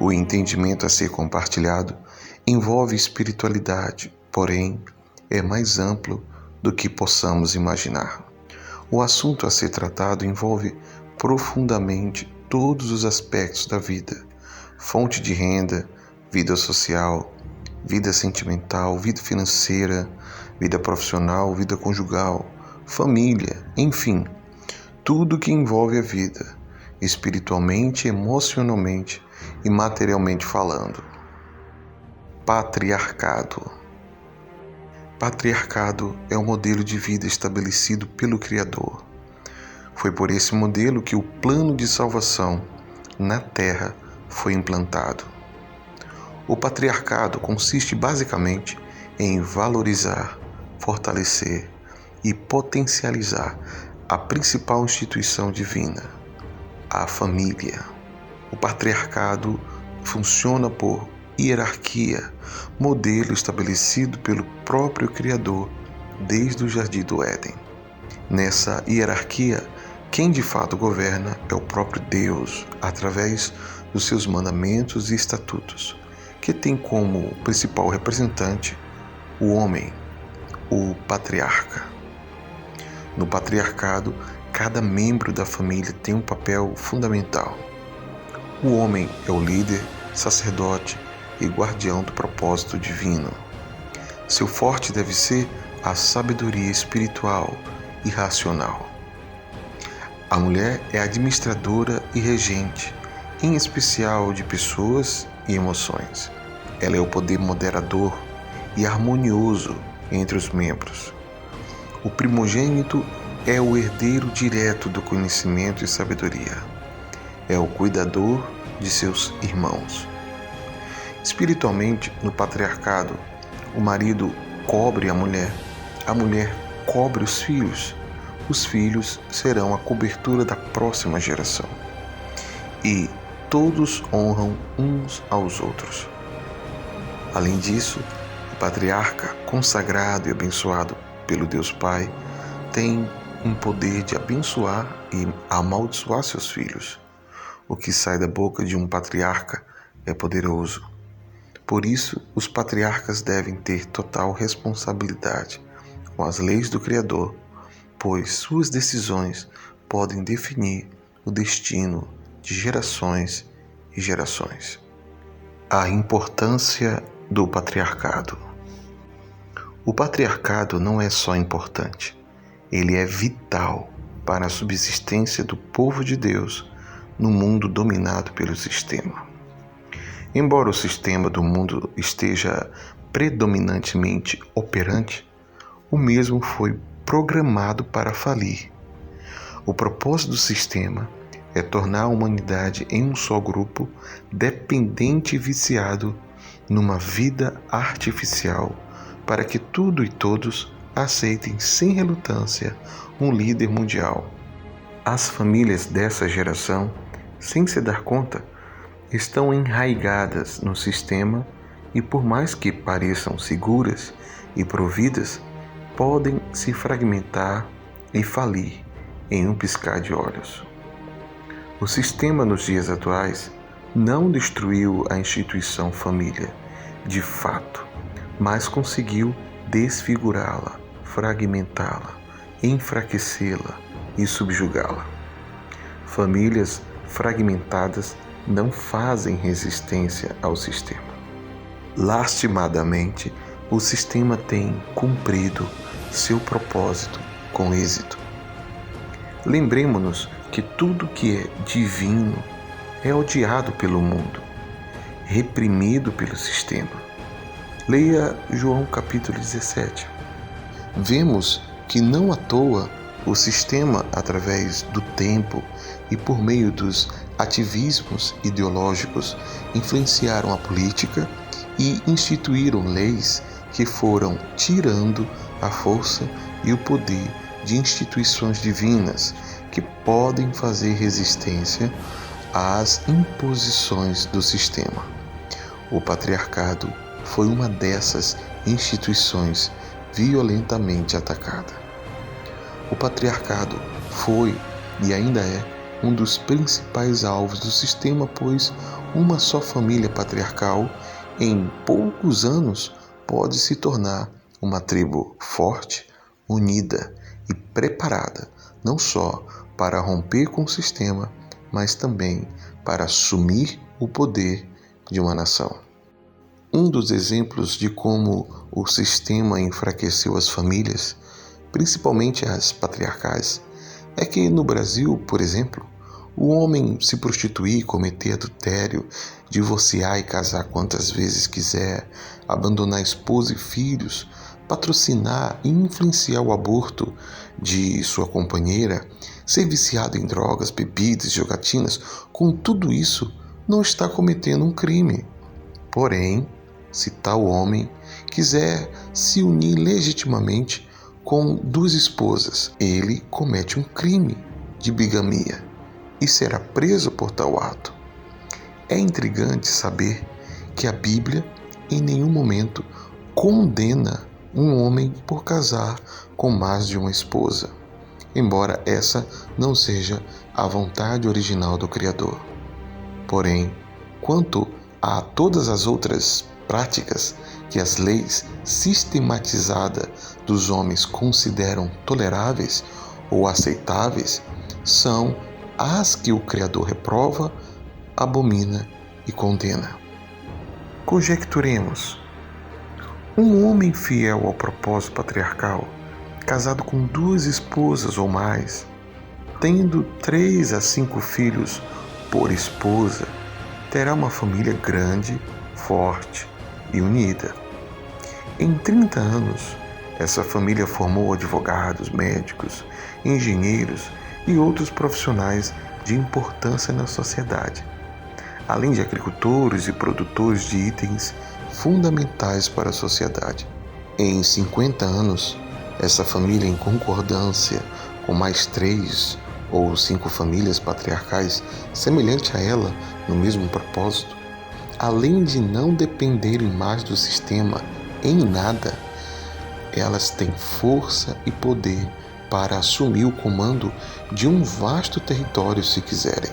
O entendimento a ser compartilhado envolve espiritualidade, porém é mais amplo do que possamos imaginar. O assunto a ser tratado envolve profundamente todos os aspectos da vida: fonte de renda, vida social, vida sentimental, vida financeira, vida profissional, vida conjugal, família, enfim, tudo que envolve a vida, espiritualmente, emocionalmente e materialmente falando. Patriarcado. Patriarcado é o modelo de vida estabelecido pelo Criador. Foi por esse modelo que o plano de salvação na Terra foi implantado. O patriarcado consiste basicamente em valorizar, fortalecer e potencializar a principal instituição divina, a família. O patriarcado funciona por hierarquia, modelo estabelecido pelo próprio Criador desde o Jardim do Éden. Nessa hierarquia, quem de fato governa é o próprio Deus, através dos seus mandamentos e estatutos, que tem como principal representante o homem, o patriarca. No patriarcado, cada membro da família tem um papel fundamental. O homem é o líder, sacerdote e guardião do propósito divino. Seu forte deve ser a sabedoria espiritual e racional. A mulher é administradora e regente, em especial de pessoas e emoções. Ela é o poder moderador e harmonioso entre os membros. O primogênito é o herdeiro direto do conhecimento e sabedoria. É o cuidador de seus irmãos. Espiritualmente, no patriarcado, o marido cobre a mulher cobre os filhos serão a cobertura da próxima geração. E todos honram uns aos outros. Além disso, o patriarca, consagrado e abençoado pelo Deus Pai, tem um poder de abençoar e amaldiçoar seus filhos. O que sai da boca de um patriarca é poderoso. Por isso, os patriarcas devem ter total responsabilidade com as leis do Criador, pois suas decisões podem definir o destino de gerações e gerações. A importância do patriarcado. O patriarcado não é só importante, ele é vital para a subsistência do povo de Deus no mundo dominado pelo sistema. Embora o sistema do mundo esteja predominantemente operante, o mesmo foi programado para falir. O propósito do sistema é tornar a humanidade em um só grupo, dependente e viciado numa vida artificial, para que tudo e todos aceitem sem relutância um líder mundial. As famílias dessa geração, sem se dar conta, estão enraigadas no sistema e, por mais que pareçam seguras e providas, podem se fragmentar e falir em um piscar de olhos. O sistema nos dias atuais não destruiu a instituição família, de fato, mas conseguiu desfigurá-la, fragmentá-la, enfraquecê-la e subjugá-la. Famílias fragmentadas não fazem resistência ao sistema. Lastimadamente, o sistema tem cumprido seu propósito com êxito. Lembremos-nos que tudo que é divino é odiado pelo mundo, reprimido pelo sistema. Leia João capítulo 17. Vemos que não à toa o sistema, através do tempo e por meio dos ativismos ideológicos, influenciaram a política e instituíram leis que foram tirando a força e o poder de instituições divinas que podem fazer resistência às imposições do sistema. O patriarcado foi uma dessas instituições violentamente atacada. O patriarcado foi e ainda é um dos principais alvos do sistema, pois uma só família patriarcal, em poucos anos, pode se tornar uma tribo forte, unida e preparada, não só para romper com o sistema, mas também para assumir o poder de uma nação. Um dos exemplos de como o sistema enfraqueceu as famílias, principalmente as patriarcais, é que no Brasil, por exemplo, o homem se prostituir, cometer adultério, divorciar e casar quantas vezes quiser, abandonar esposa e filhos, patrocinar e influenciar o aborto de sua companheira, ser viciado em drogas, bebidas, jogatinas, com tudo isso não está cometendo um crime. Porém, se tal homem quiser se unir legitimamente com duas esposas, ele comete um crime de bigamia e será preso por tal ato. É intrigante saber que a Bíblia em nenhum momento condena um homem por casar com mais de uma esposa, embora essa não seja a vontade original do Criador. Porém, quanto a todas as outras práticas que as leis sistematizadas dos homens consideram toleráveis ou aceitáveis, são as que o Criador reprova, abomina e condena. Conjecturemos. Um homem fiel ao propósito patriarcal, casado com duas esposas ou mais, tendo 3 a 5 filhos por esposa, terá uma família grande, forte e unida. Em 30 anos, essa família formou advogados, médicos, engenheiros e outros profissionais de importância na sociedade, além de agricultores e produtores de itens fundamentais para a sociedade. Em 50 anos, essa família, em concordância com mais 3 ou 5 famílias patriarcais semelhantes a ela no mesmo propósito, além de não dependerem mais do sistema em nada, elas têm força e poder para assumir o comando de um vasto território se quiserem.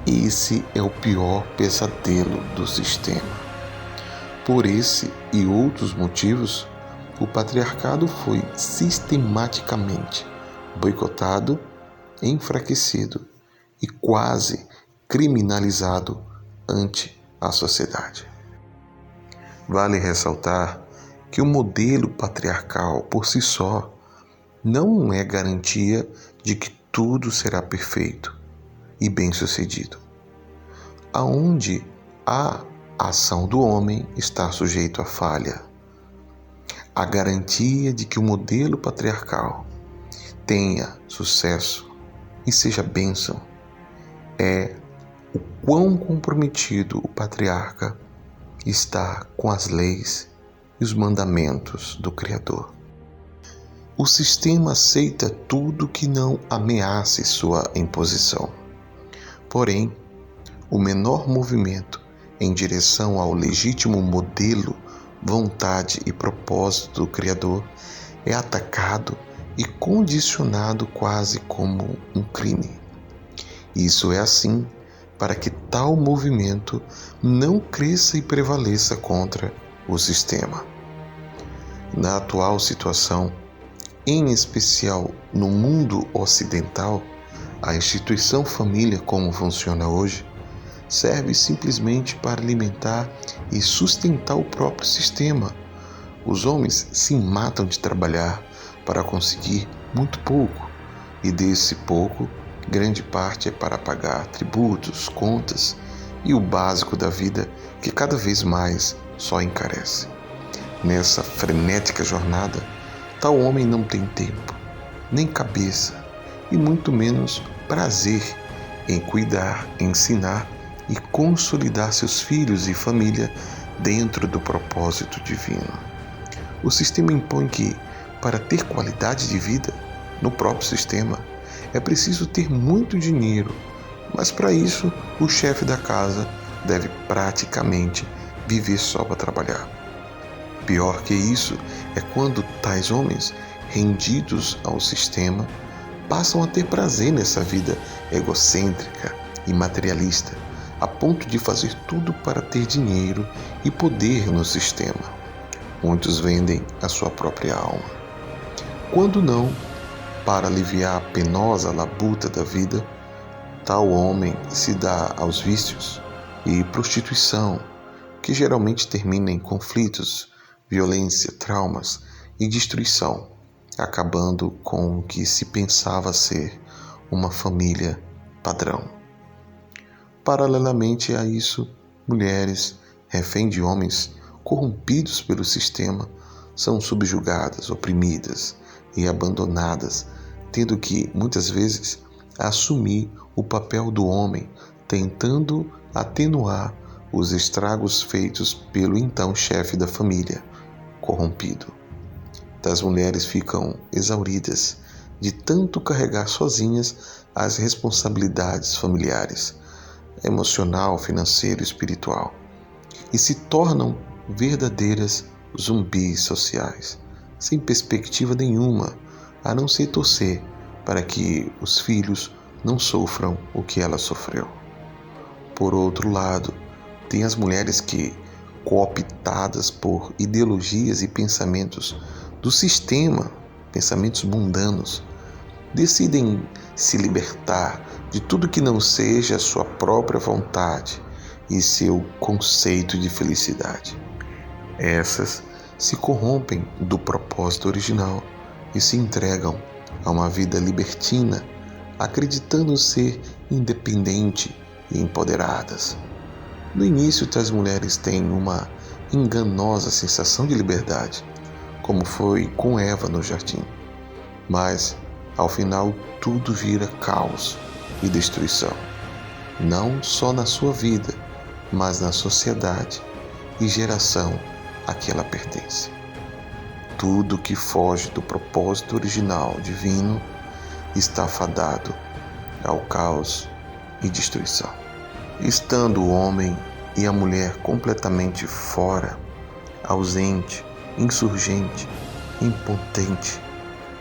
Esse é o pior pesadelo do sistema. Por esse e outros motivos, o patriarcado foi sistematicamente boicotado, enfraquecido e quase criminalizado ante a sociedade. Vale ressaltar que o modelo patriarcal por si só não é garantia de que tudo será perfeito e bem-sucedido. Aonde há a ação do homem está sujeito à falha. A garantia de que o modelo patriarcal tenha sucesso e seja bênção é o quão comprometido o patriarca está com as leis e os mandamentos do Criador. O sistema aceita tudo que não ameace sua imposição. Porém, o menor movimento em direção ao legítimo modelo, vontade e propósito do Criador é atacado e condicionado quase como um crime. Isso é assim para que tal movimento não cresça e prevaleça contra o sistema. Na atual situação, em especial no mundo ocidental, a instituição família como funciona hoje serve simplesmente para alimentar e sustentar o próprio sistema. Os homens se matam de trabalhar para conseguir muito pouco, e desse pouco, grande parte é para pagar tributos, contas e o básico da vida que cada vez mais só encarece. Nessa frenética jornada, tal homem não tem tempo, nem cabeça e muito menos prazer em cuidar, ensinar e consolidar seus filhos e família dentro do propósito divino. O sistema impõe que, para ter qualidade de vida no próprio sistema, é preciso ter muito dinheiro, mas para isso o chefe da casa deve praticamente viver só para trabalhar. Pior que isso é quando tais homens, rendidos ao sistema, passam a ter prazer nessa vida egocêntrica e materialista, a ponto de fazer tudo para ter dinheiro e poder no sistema. Muitos vendem a sua própria alma. Quando não, para aliviar a penosa labuta da vida, tal homem se dá aos vícios e prostituição, que geralmente termina em conflitos, violência, traumas e destruição, acabando com o que se pensava ser uma família padrão. Paralelamente a isso, mulheres, refém de homens corrompidos pelo sistema, são subjugadas, oprimidas e abandonadas, tendo que, muitas vezes, assumir o papel do homem, tentando atenuar os estragos feitos pelo então chefe da família, corrompido. As mulheres ficam exauridas de tanto carregar sozinhas as responsabilidades familiares, emocional, financeiro e espiritual, e se tornam verdadeiras zumbis sociais, sem perspectiva nenhuma, a não ser torcer para que os filhos não sofram o que ela sofreu. Por outro lado, tem as mulheres que, cooptadas por ideologias e pensamentos do sistema, pensamentos mundanos, decidem se libertar de tudo que não seja a sua própria vontade e seu conceito de felicidade. Essas se corrompem do propósito original e se entregam a uma vida libertina, acreditando ser independente e empoderadas. No início, tais mulheres têm uma enganosa sensação de liberdade, como foi com Eva no jardim. Mas, ao final, tudo vira caos e destruição, não só na sua vida, mas na sociedade e geração a que ela pertence. Tudo que foge do propósito original divino está fadado ao caos e destruição. Estando o homem e a mulher completamente fora, ausente, insurgente, impotente,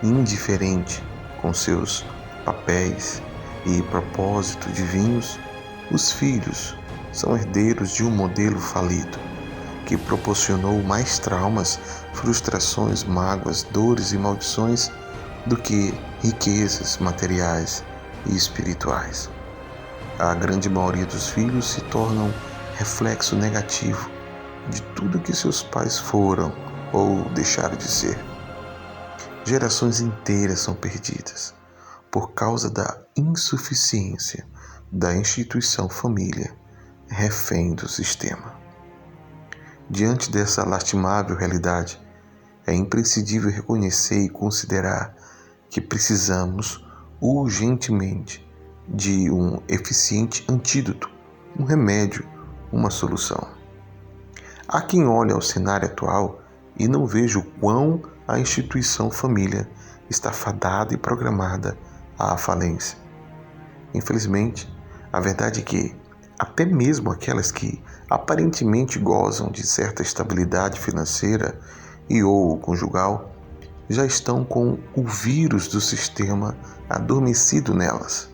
indiferente com seus papéis e propósitos divinos, os filhos são herdeiros de um modelo falido que proporcionou mais traumas, frustrações, mágoas, dores e maldições do que riquezas materiais e espirituais. A grande maioria dos filhos se tornam reflexo negativo de tudo que seus pais foram ou deixaram de ser. Gerações inteiras são perdidas por causa da insuficiência da instituição família, refém do sistema. Diante dessa lastimável realidade, é imprescindível reconhecer e considerar que precisamos urgentemente de um eficiente antídoto, um remédio, uma solução. Há quem olhe ao cenário atual e não veja o quão a instituição família está fadada e programada à falência. Infelizmente, a verdade é que até mesmo aquelas que aparentemente gozam de certa estabilidade financeira e ou conjugal já estão com o vírus do sistema adormecido nelas.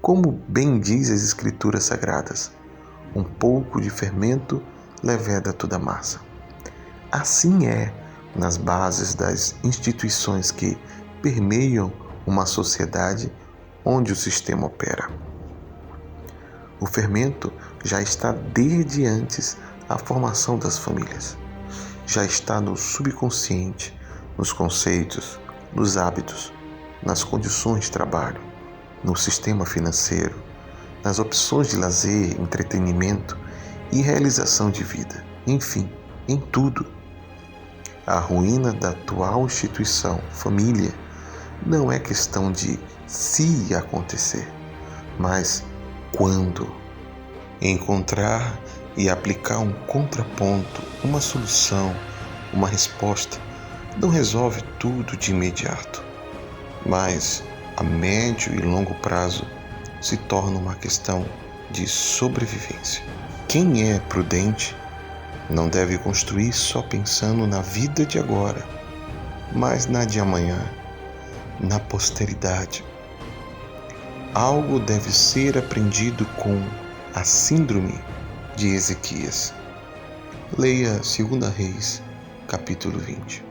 Como bem diz as Escrituras Sagradas, um pouco de fermento leveda toda a massa. Assim é nas bases das instituições que permeiam uma sociedade onde o sistema opera. O fermento já está desde antes da formação das famílias. Já está no subconsciente, nos conceitos, nos hábitos, nas condições de trabalho, no sistema financeiro, nas opções de lazer, entretenimento e realização de vida. Enfim, em tudo. A ruína da atual instituição, família, não é questão de se acontecer, mas quando. Encontrar e aplicar um contraponto, uma solução, uma resposta, não resolve tudo de imediato, mas a médio e longo prazo se torna uma questão de sobrevivência. Quem é prudente não deve construir só pensando na vida de agora, mas na de amanhã, na posteridade. Algo deve ser aprendido com a síndrome de Ezequias. Leia 2 Reis, capítulo 20.